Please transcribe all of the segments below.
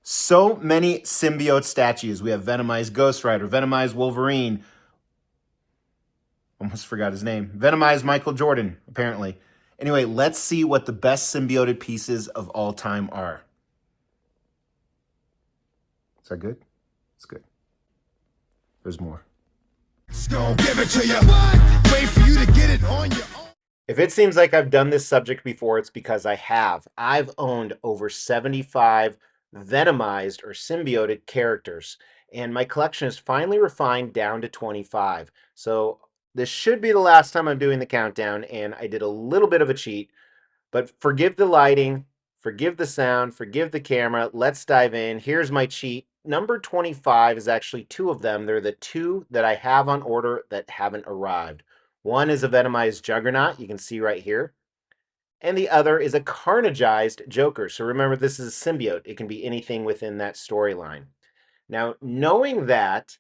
So many symbiote statues. We have Venomized Ghost Rider, Venomized Wolverine. Almost forgot his name. Venomized Michael Jordan, apparently. Anyway, let's see what the best symbioted pieces of all time are. Is that good? It's good. There's more. Gonna give it to you. Wait for you to get it on your own. If it seems like I've done this subject before, it's because I have. I've owned over 75 venomized or symbioted characters, and my collection is finally refined down to 25. So this should be the last time I'm doing the countdown, and I did a little bit of a cheat, but forgive the lighting, forgive the sound, forgive the camera. Let's dive in. Here's my cheat. Number 25 is actually two of them. They're the two that I have on order that haven't arrived. One is a Venomized Juggernaut, you can see right here. And the other is a Carnageized Joker. So remember, this is a symbiote. It can be anything within that storyline. Now, knowing that,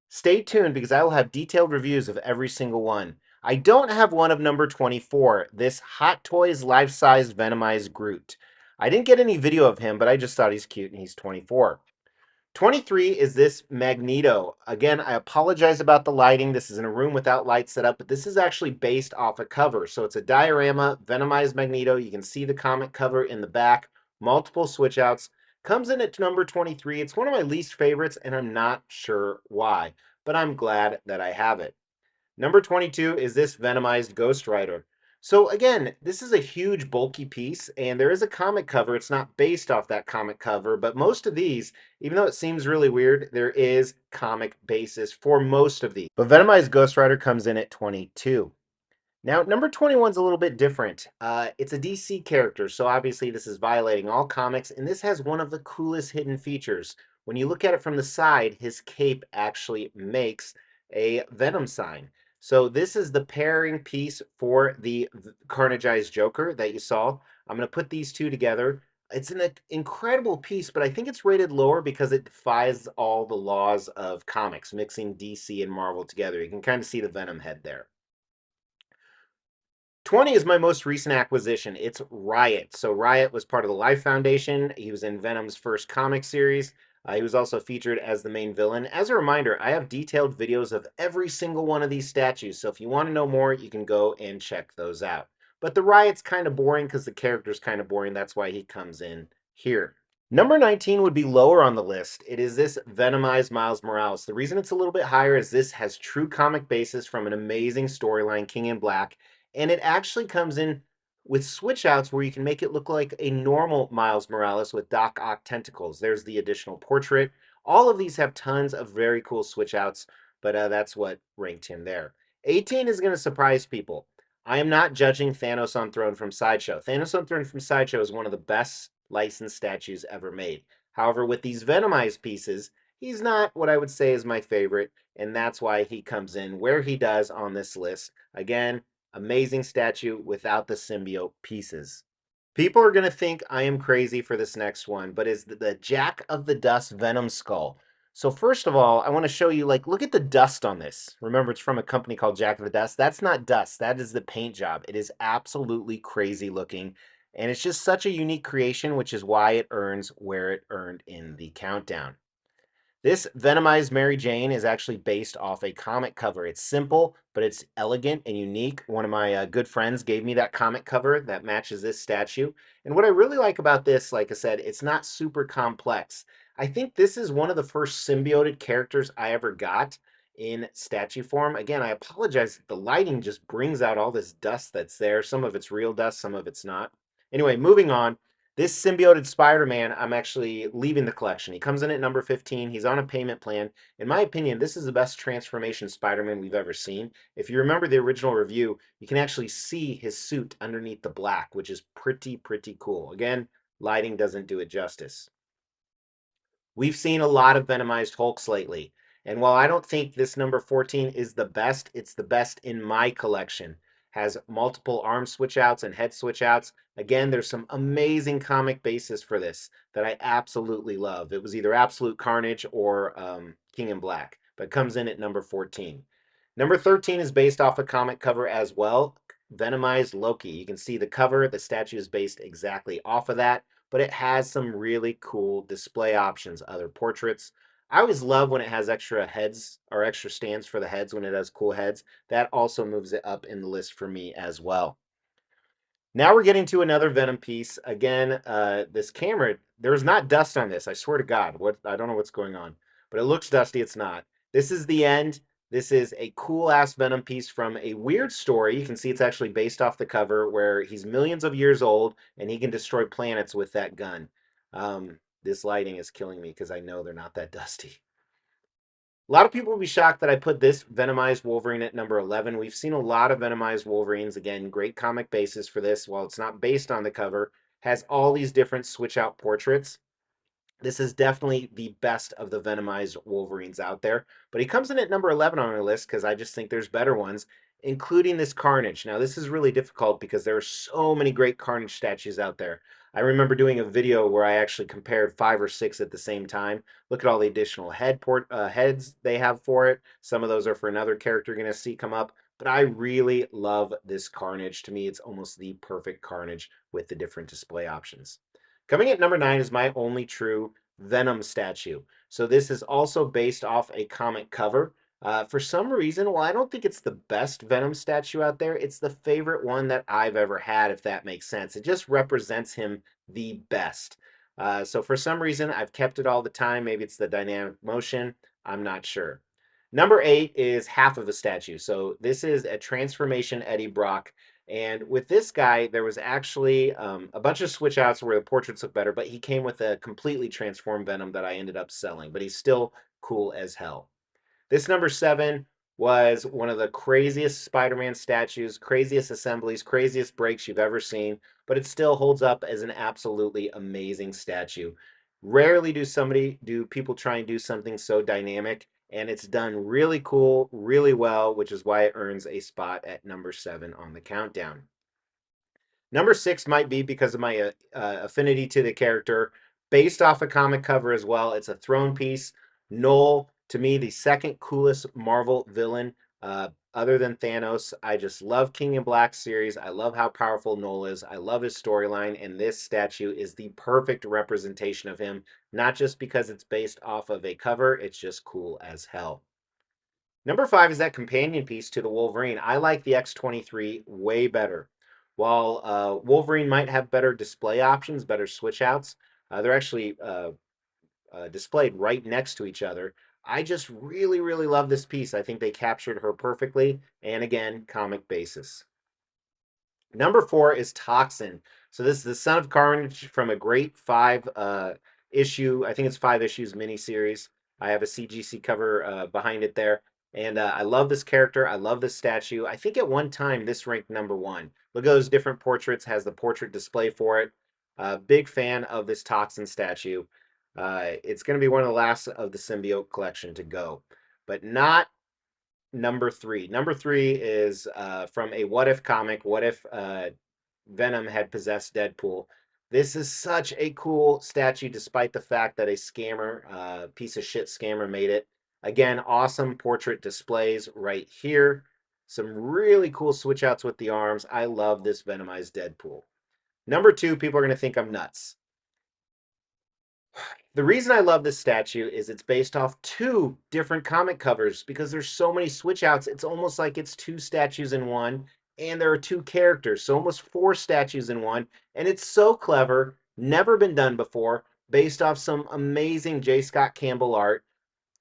stay tuned because I will have detailed reviews of every single one. I don't have one of number 24, this Hot Toys life-size Venomized Groot. I didn't get any video of him, but I just thought he's cute and he's 24. 23 is this Magneto. Again, I apologize about the lighting. This is in a room without lights set up, but this is actually based off a cover. So it's a diorama, Venomized Magneto. You can see the comic cover in the back, multiple switch outs. Comes in at number 23. It's one of my least favorites, and I'm not sure why, but I'm glad that I have it. Number 22 is this Venomized Ghost Rider. So again, this is a huge bulky piece, and there is a comic cover. It's not based off that comic cover, but most of these, even though it seems really weird, there is comic basis for most of these. But Venomized Ghost Rider comes in at 22. Now, number 21 is a little bit different. It's a DC character, so obviously this is violating all comics, and this has one of the coolest hidden features. When you look at it from the side, his cape actually makes a Venom sign. So this is the pairing piece for the Carnageized Joker that you saw. I'm going to put these two together. It's an incredible piece, but I think it's rated lower because it defies all the laws of comics, mixing DC and Marvel together. You can kind of see the Venom head there. 20 is my most recent acquisition. It's Riot. So Riot was part of the Life Foundation. He was in Venom's first comic series. He was also featured as the main villain. As a reminder, I have detailed videos of every single one of these statues. So if you want to know more, you can go and check those out. But the Riot's kind of boring because the character's kind of boring. That's why he comes in here. Number 19 would be lower on the list. It is this Venomized Miles Morales. The reason it's a little bit higher is this has true comic basis from an amazing storyline, King in Black, and it actually comes in with switch outs where you can make it look like a normal Miles Morales with Doc Ock tentacles. There's the additional portrait. All of these have tons of very cool switch outs, but that's what ranked him there. 18 is going to surprise people. I am not judging Thanos on Throne from Sideshow. Thanos on Throne from Sideshow is one of the best licensed statues ever made. However, with these Venomized pieces, he's not what I would say is my favorite, and that's why he comes in where he does on this list. Again, amazing statue without the symbiote pieces. People are going to think I am crazy for this next one, but it's the Jack of the Dust Venom Skull. So first of all, I want to show you, like, look at the dust on this. Remember, it's from a company called Jack of the Dust. That's not dust. That is the paint job. It is absolutely crazy looking. And it's just such a unique creation, which is why it earns where it earned in the countdown. This Venomized Mary Jane is actually based off a comic cover. It's simple, but it's elegant and unique. One of my good friends gave me that comic cover that matches this statue. And what I really like about this, like I said, it's not super complex. I think this is one of the first symbioted characters I ever got in statue form. Again, I apologize. The lighting just brings out all this dust that's there. Some of it's real dust, some of it's not. Anyway, moving on. This symbioted Spider-Man, I'm actually leaving the collection. He comes in at number 15. He's on a payment plan. In my opinion, this is the best transformation Spider-Man we've ever seen. If you remember the original review, you can actually see his suit underneath the black, which is pretty cool. Again, lighting doesn't do it justice. We've seen a lot of Venomized Hulks lately. And while I don't think this number 14 is the best, it's the best in my collection. Has multiple arm switch outs and head switch outs. Again, there's some amazing comic basis for this that I absolutely love. It was either Absolute Carnage or King in Black, but comes in at number 14. Number 13 is based off a comic cover as well, Venomized Loki. You can see the cover. The statue is based exactly off of that. but it has some really cool display options, other portraits. I always love when it has extra heads or extra stands for the heads when it has cool heads. That also moves it up in the list for me as well. Now we're getting to another Venom piece. Again, this camera, there's not dust on this. I swear to God, what I don't know what's going on, but it looks dusty. It's not. This is the end. This is a cool ass Venom piece from a weird story. You can see it's actually based off the cover where he's millions of years old and he can destroy planets with that gun. This lighting is killing me because I know they're not that dusty. A lot of people will be shocked that I put this Venomized Wolverine at number 11. We've seen a lot of Venomized Wolverines. Again, great comic basis for this. While it's not based on the cover, has all these different switch out portraits. This is definitely the best of the Venomized Wolverines out there. But he comes in at number 11 on our list because I just think there's better ones, including this Carnage. Now, this is really difficult because there are so many great Carnage statues out there. I remember doing a video where I actually compared 5 or 6 at the same time. Look at all the additional heads they have for it. Some of those are for another character you're going to see come up. But I really love this Carnage. To me, it's almost the perfect Carnage with the different display options. Coming at number 9 is my only true Venom statue. So this is also based off a comic cover. For some reason, well, I don't think it's the best Venom statue out there. It's the favorite one that I've ever had, if that makes sense. It just represents him the best. So for some reason, I've kept it all the time. Maybe it's the dynamic motion. I'm not sure. Number 8 is half of a statue. So this is a transformation Eddie Brock. And with this guy, there was actually a bunch of switch outs where the portraits look better, but he came with a completely transformed Venom that I ended up selling. But he's still cool as hell. This number 7 was one of the craziest Spider-Man statues, craziest assemblies, craziest breaks you've ever seen, but it still holds up as an absolutely amazing statue. Rarely do people try and do something so dynamic, and it's done really cool, really well, which is why it earns a spot at number 7 on the countdown. Number 6 might be because of my affinity to the character, based off a comic cover as well. It's a throne piece. Noel, to me, the second coolest Marvel villain, other than Thanos. I just love King in Black series. I love how powerful Noel is. I love his storyline, and this statue is the perfect representation of him. Not just because it's based off of a cover, it's just cool as hell. Number 5 is that companion piece to the Wolverine. I like the X-23 way better. While Wolverine might have better display options, better switch outs, they're actually displayed right next to each other. I just really, really love this piece. I think they captured her perfectly. And again, comic basis. Number 4 is Toxin. So this is the Son of Carnage from a great 5 issue, I think it's 5 issues miniseries. I have a CGC cover behind it there. And I love this character. I love this statue. I think at one time this ranked number 1. Look at those different portraits, has the portrait display for it. Big fan of this Toxin statue. It's going to be one of the last of the Symbiote collection to go, but not number 3. Number 3 is from a What If comic. What if Venom had possessed Deadpool? This is such a cool statue, despite the fact that a scammer, piece of shit scammer, made it. Again, awesome portrait displays right here. Some really cool switch outs with the arms. I love this Venomized Deadpool. Number 2, people are going to think I'm nuts. The reason I love this statue is it's based off 2 different comic covers because there's so many switch outs. It's almost like it's 2 statues in one, and there are 2 characters, so almost 4 statues in one. And it's so clever, never been done before, based off some amazing J. Scott Campbell art.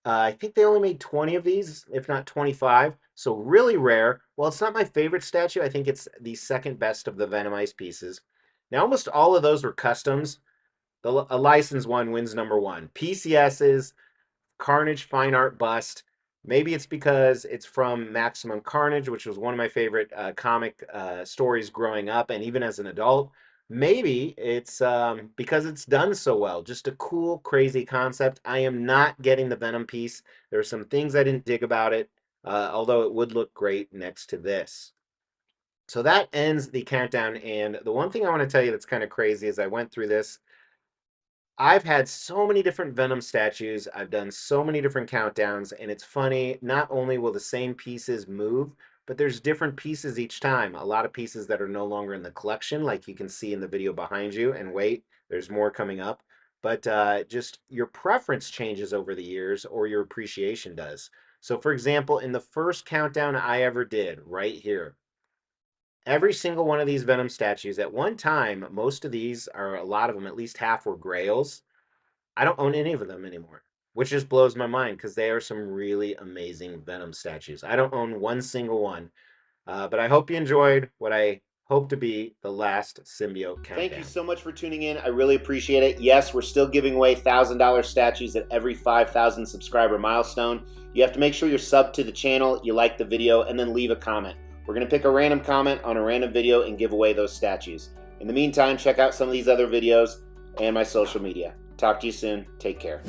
I think they only made 20 of these, if not 25, so really rare. Well, it's not my favorite statue. I think it's the second best of the Venomized pieces. Now, almost all of those were customs. A licensed one wins number 1. PCS's Carnage Fine Art Bust. Maybe it's because it's from Maximum Carnage, which was one of my favorite comic stories growing up and even as an adult. Maybe it's because it's done so well. Just a cool, crazy concept. I am not getting the Venom piece. There are some things I didn't dig about it, although it would look great next to this. So that ends the countdown. And the one thing I want to tell you that's kind of crazy is I went through this. I've had so many different Venom statues. I've done so many different countdowns, and it's funny. Not only will the same pieces move, but there's different pieces each time. A lot of pieces that are no longer in the collection, like you can see in the video behind you. And wait, There's more coming up, but just your preference changes over the years, or your appreciation does. So, for example, in the first countdown I ever did, right here, every single one of these Venom statues, at one time, most of these, are a lot of them, at least half were Grails. I don't own any of them anymore, which just blows my mind because they are some really amazing Venom statues. I don't own one single one, but I hope you enjoyed what I hope to be the last Symbiote countdown. Thank you so much for tuning in. I really appreciate it. Yes, we're still giving away $1,000 statues at every 5,000 subscriber milestone. You have to make sure you're subbed to the channel, you like the video, and then leave a comment. We're going to pick a random comment on a random video and give away those statues. In the meantime, check out some of these other videos and my social media. Talk to you soon. Take care.